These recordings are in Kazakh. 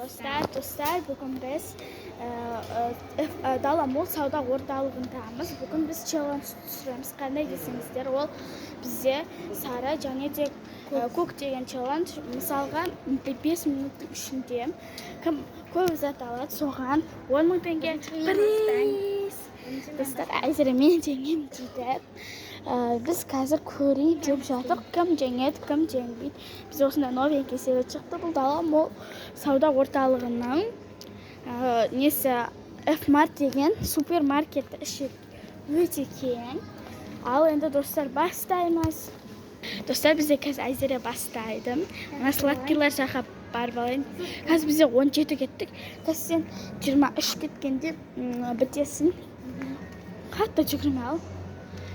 Dostlar, bugün biz Dalamol savdo o'rtog'idamiz. Bugün biz challenge tushiramiz. Qanday desangizlar, ol bizga sara және de ko'k degan challenge. Misalga 5 minutning ishida kim ko'p zat oladi, so'g'an 10 ming tanga priz. Dostlar, ayzira men jangim deydi. Biz hozir ko'ring deb жатық, kim jangadi, kim jangmaydi. Biz осындай новенький серия chiqdi. Bu Dalamol savdo o'rtog'ining nesi F-Mart degan supermarketda ishi o'ta keng. Al endi do'stlar bastaymiz. Do'stlar, bizga hozir ayzira bastaydim. Mana sladkilar shahar barbayn. Hozir biz 17 ketdik. Sen 23 ketgan deb bitasin. Hatto chugirma al.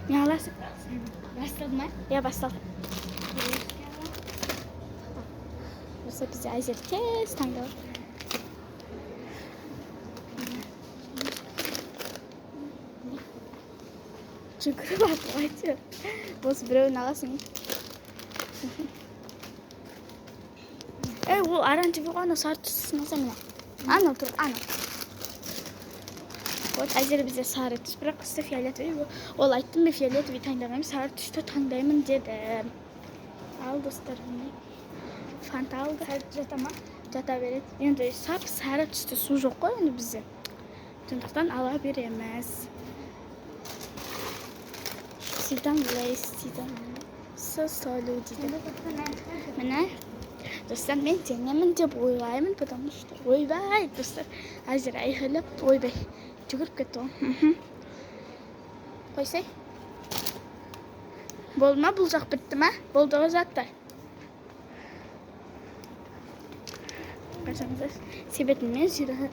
Ne alasın? Bastırdın mı? Ya bastırdım. Burası bize ayzir tez tanıdı. Çukuru bak baytı. Boz birey ne alasın? Bu arancı bir ana sartısın nasıl mı? Ana otur ana. Вот ayzir bize sarı түс, бірақ кісі фиолет veriyor. Ол айттым мен фиолетовый таңдамаймын, сары түсті таңдаймын деді. Ал достар, фанта алды. Сары жата ма? Жата береді. Енді сап сары түсті су жоқ қой енді бізде. Сондықтан ала береміз. Сидан лейс, сидан солю дейді. Міне достар, мен теңемін деп ойлаймын, потому что ойбай достар, әзір айғылып ойбай жүгіріп кетті ғой. Қойсай. Болды ма? Бұл жақ бітті ма? Болды ғой заттар. Қарсаңыздар, себетімен жүрі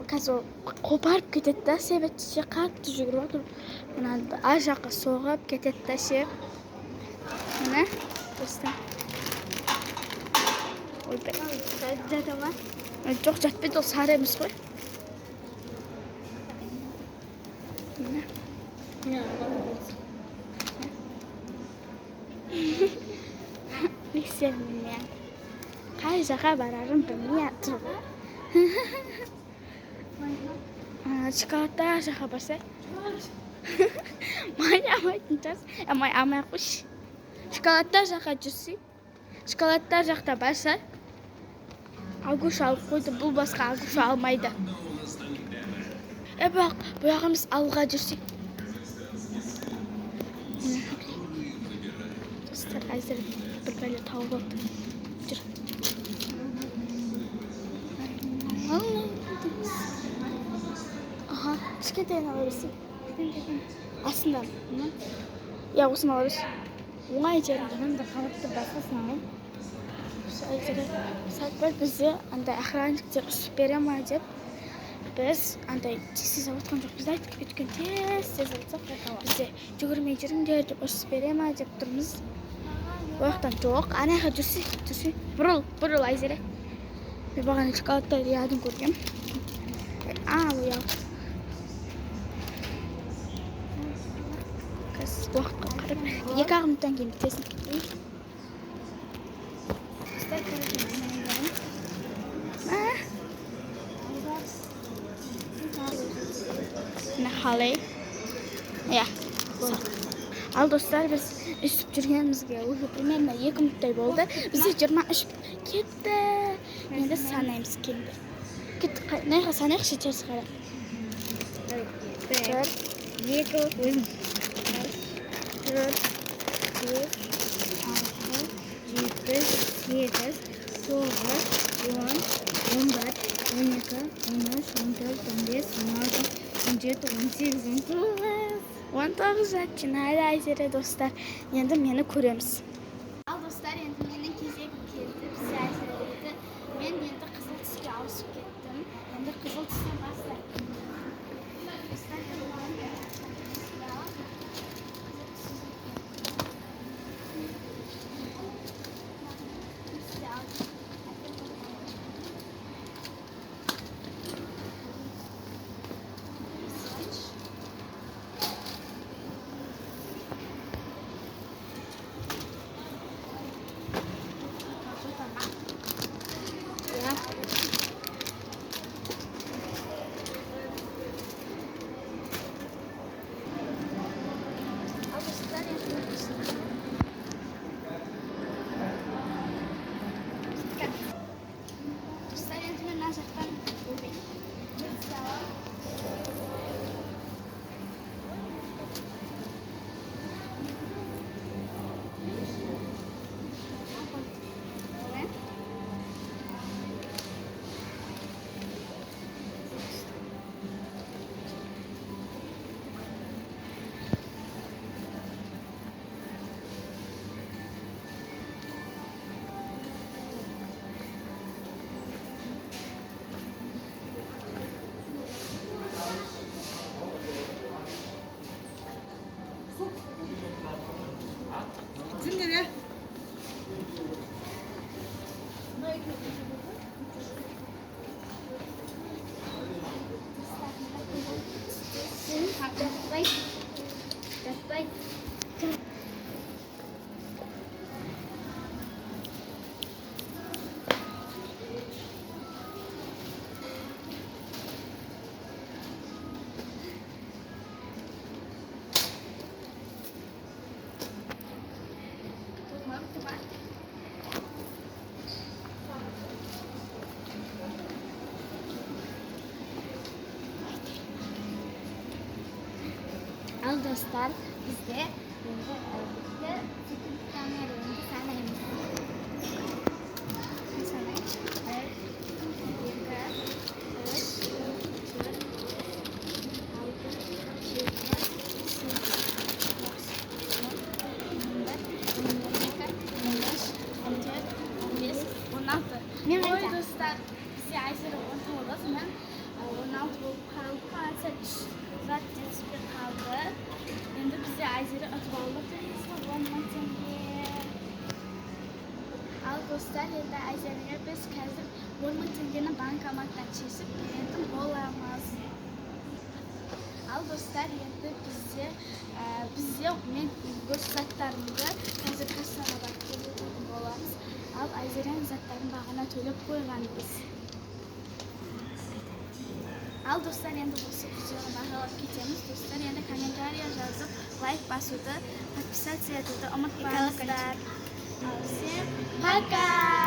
қазір қопарып кетеді да, себетше қатты жүгіріп отыр. Мына ар жаққа соғып кетеді да ше. Міне достар. Ойбай. Жата ма? Жоқ, жатпайды, ол сары емес қой. Ne istedin ya? Қай жаққа барарын білмей жатыр. Шоколадта жаққа барса? Май алмайтын жаз. Май алмай қойшы. Шоколадта жаққа жүрсе? Шоколадта жақта барса? Агуш алып қойды, бұл басқа агуш алмайды. Бақ, бұяғымыз алға жүрсек. Достар, әзір бір бәле тауып алды. Жүр. Аха, кішкентайын ала берсің. Астында. Я осыны ала берсің. Оңай жерін. Адамда қалыпты басқасын алайын. Сәтбір бізде охранниктер ұсып бере ма деп, біз тез ауытқан жоқ. Біз айтып кеткен тез ауытсақ, бізде жүгірмей жүріңдер деп ұсып бере ма деп тұрмыз. Ояқтан жоқ, анайға жүрсе, бұрыл айзере. Мен бағана шоколадта рядым көргем. Ояу. Қазір уақытқа қарап, 2 минуттан кейін бітесін. Халай. Ya. Al dostlar, biz üstüp жүргенімізге уже примерно 2 минуттай болды. Бізде 23 кетті. Енді санаймыз келді. Кетті, неға санайықшы теріс қара. 1, 2, 3, 4, 5, 6, 7, 8, 9, 10, 11, 12, 13, 14, 15, 16, 17, 18, 19 жаттың әлі айзері достар. Енді мені көреміз. Ал достар, енді менің кезегім келді. Бізде айзері деді. Мен енді қызыл түске ауысып кеттім. Енді қызыл түстен бастайым. Al dostlar biz de sütün kamerayı sana yemiş. Sana Ой, достар, bizi Ayşe'yle ortamız. Ben 16 bulup kaldı. Saat bir kaldı. Şimdi bizi Ayşe'yle atıp aldık. Al dostlar, şimdi Ayşe'yle biz kezdik. 10 tengeni bankomatdan çekip yendim olamaz. Al dostlar, şimdi biz yok. Men bu satlarımda hazır kasana bakıyorum olamaz. Al Ayşe'nin zatlarını bağına төлep koyganбыз. Al dostlar, endi bu videoni baholab ketamiz. Dostlar, endi kommentariya yozib, like bosuvdi, подписаться etuvdi unutmanglar. Всем пока!